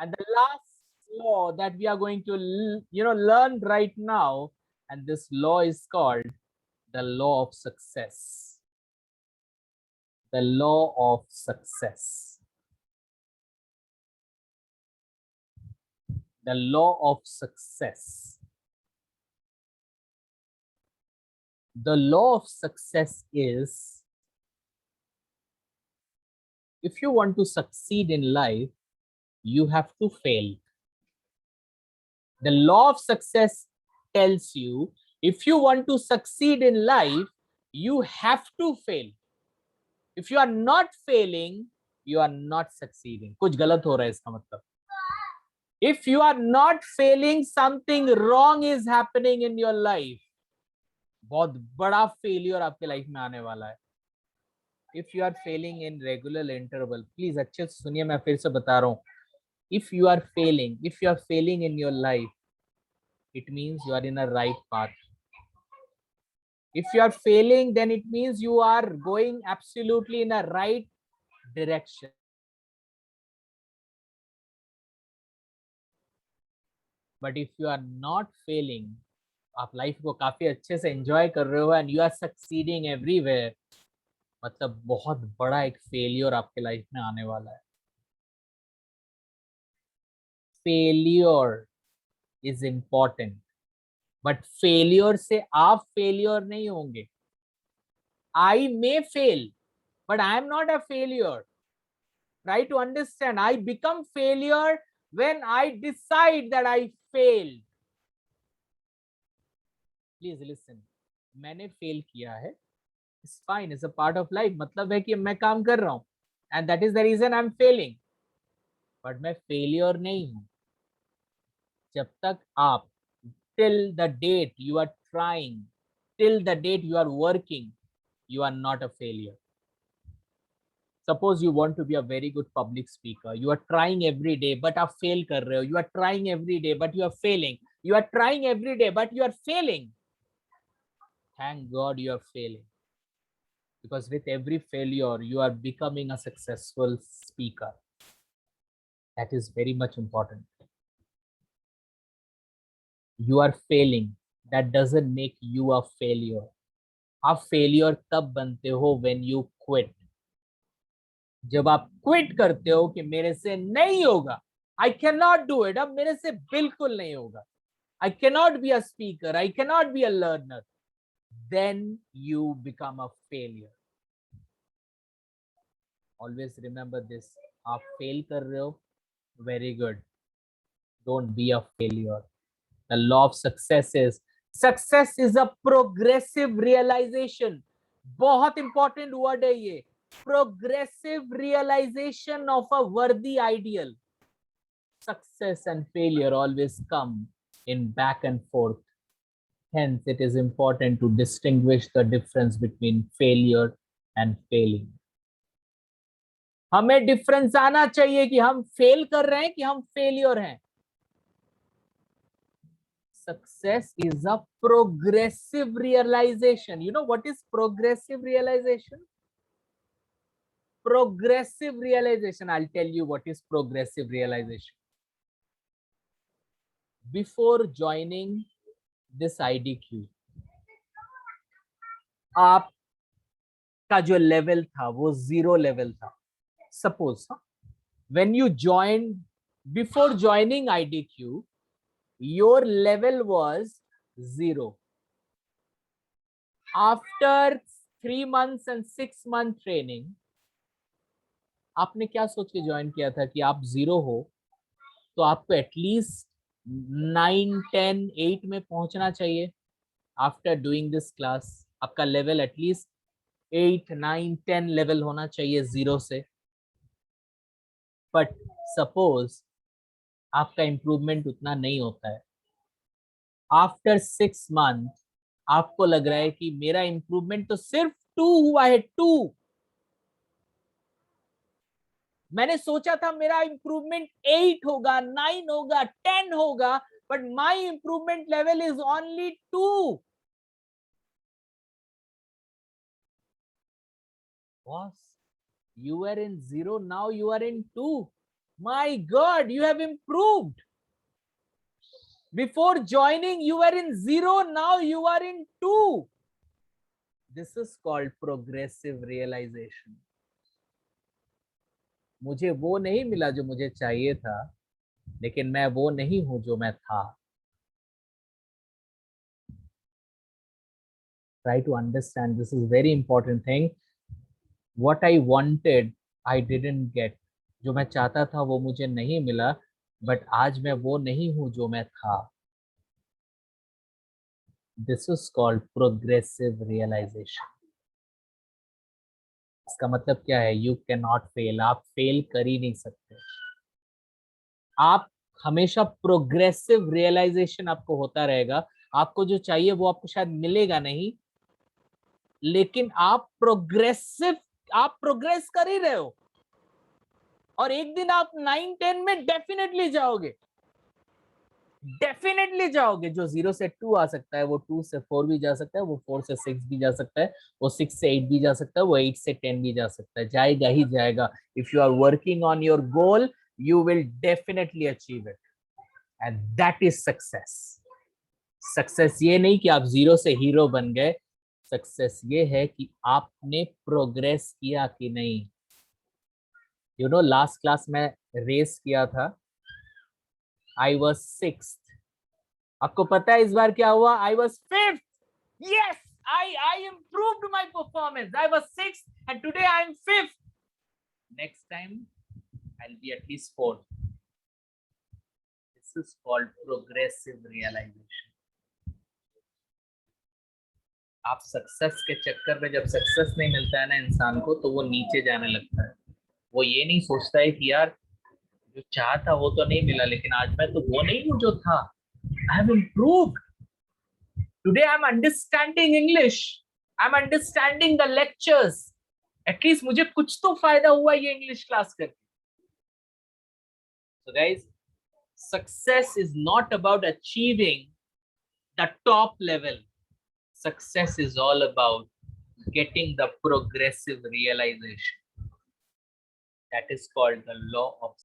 And the last law that we are going to, learn right now, and this law is called the law of success. The law of success. The law of success. The law of success is, if you want to succeed in life, you have to fail. The law of success tells you, if you want to succeed in life, you have to fail. If you are not failing, you are not succeeding. कुछ गलत हो रहा है इसका मतलब. If you are not failing, something wrong is happening in your life. बहुत बड़ा failure आपके लाइफ में आने वाला है. If you are failing in regular interval, please अच्छे से सुनिए, मैं फिर से बता रहा हूँ. If you are failing in your life, it means you are in a right path. If you are failing, then it means you are going absolutely in a right direction. But if you are not failing, आप life को काफी अच्छे से enjoy कर रहे हो, and you are succeeding everywhere, मतलब बहुत बड़ा एक फेलियर आपके लाइफ में आने वाला है. Failure is important, but failure से आप फेलियर नहीं होंगे. आई मे fail, but I am not a failure. Try to understand. I become failure when I decide that I failed. Please listen. मैंने फेल किया है. It's fine. It's a part of life. मतलब है कि मैं काम कर रहा हूँ, and that is the reason I'm failing. But मैं failure नहीं हूँ. जब तक आप, till the date you are trying, till the date you are working, you are not a failure. Suppose you want to be a very good public speaker. You are trying every day, but आप fail कर रहे हो. You are trying every day, but you are failing. You are trying every day, but you are failing. Thank God you are failing. Because with every failure, you are becoming a successful speaker. That is very much important. You are failing. That doesn't make you a failure. आप failure तब बनते हो when you quit. जब आप quit करते हो कि मेरे से नहीं होगा, I can not do it, अब मेरे से बिल्कुल नहीं होगा, I can not be a speaker, I can not be a learner, then you become a failure. Always remember this. आप फेल कर रहे हो, very good, don't be a failure. The law of success is a progressive realization. बहुत important word है ये. Progressive realization of a worthy ideal. Success and failure always come in back and forth. Hence, it is important to distinguish the difference between failure and failing. हमें difference आना चाहिए कि हम fail कर रहे हैं कि हम फेलियर हैं. Success is a progressive realization. You know what is progressive realization? Progressive realization. I'll tell you what is progressive realization. Before joining this IDQ, आपका जो लेवल था वो 0 लेवल था. Suppose when you joined, before joining IDQ, your level was 0. After 3 months and 6 month training, आपने क्या सोच के join किया था कि आप 0 हो तो आपको एटलीस्ट 9, 10, 8 में पहुंचना चाहिए. आफ्टर डूइंग दिस क्लास आपका लेवल एटलीस्ट 8, 9, 10 लेवल होना चाहिए 0 से. बट सपोज आपका इंप्रूवमेंट उतना नहीं होता है. आफ्टर 6 मंथ आपको लग रहा है कि मेरा इंप्रूवमेंट तो सिर्फ 2 हुआ है. 2. मैंने सोचा था मेरा इंप्रूवमेंट 8 होगा, 9 होगा, 10 होगा, but my improvement level is only 2. Boss, you were in 0, now you are in 2. My God, you have improved. Before joining, you were in 0. Now you are in 2. This is called progressive realization. मुझे वो नहीं मिला जो मुझे चाहिए था, लेकिन मैं वो नहीं हूं जो मैं था. Try to understand, this is very important thing. What I wanted, I didn't get. जो मैं चाहता था वो मुझे नहीं मिला, बट आज मैं वो नहीं हूं जो मैं था. This is called progressive realization. इसका मतलब क्या है? You cannot fail. आप फेल कर ही नहीं सकते. आप हमेशा प्रोग्रेसिव रियलाइजेशन आपको होता रहेगा. आपको जो चाहिए वो आपको शायद मिलेगा नहीं, लेकिन आप प्रोग्रेस कर ही रहे हो. और एक दिन आप 9-10 में डेफिनेटली जाओगे. डेफिनेटली जाओगे. जो 0 से 2 आ सकता है, वो 2 से 4 भी जा सकता है, वो 4 से 6 भी जा सकता है, वो 6 से 8 भी जा सकता है, वो 8 से 10 भी जा सकता है. जाएगा ही जाएगा. If you are working on your goal, you will definitely achieve it, and that is success. Success ये नहीं कि आप 0 से हीरो बन गए. सक्सेस ये है कि आपने प्रोग्रेस किया कि नहीं. यू नो, लास्ट क्लास में रेस किया था. I was 6th. आपको पता है इस बार क्या हुआ? I was 5th. Yes, I improved my performance. I was 6th and today I am 5th. Next time I'll be at least 4th. This is called progressive realization. आप success के चक्कर में, जब सक्सेस नहीं मिलता है ना इंसान को, तो वो नीचे जाने लगता है. वो ये नहीं सोचता है कि यार जो चाहा था वो तो नहीं मिला, लेकिन आज मैं तो वो नहीं हूं जो था. I have improved. Today I am understanding English. I am understanding the lectures. At least मुझे कुछ तो फायदा हुआ ये इंग्लिश क्लास करके. So guys, success is not about achieving the top level. Success is all about getting the progressive realization. That is called the law of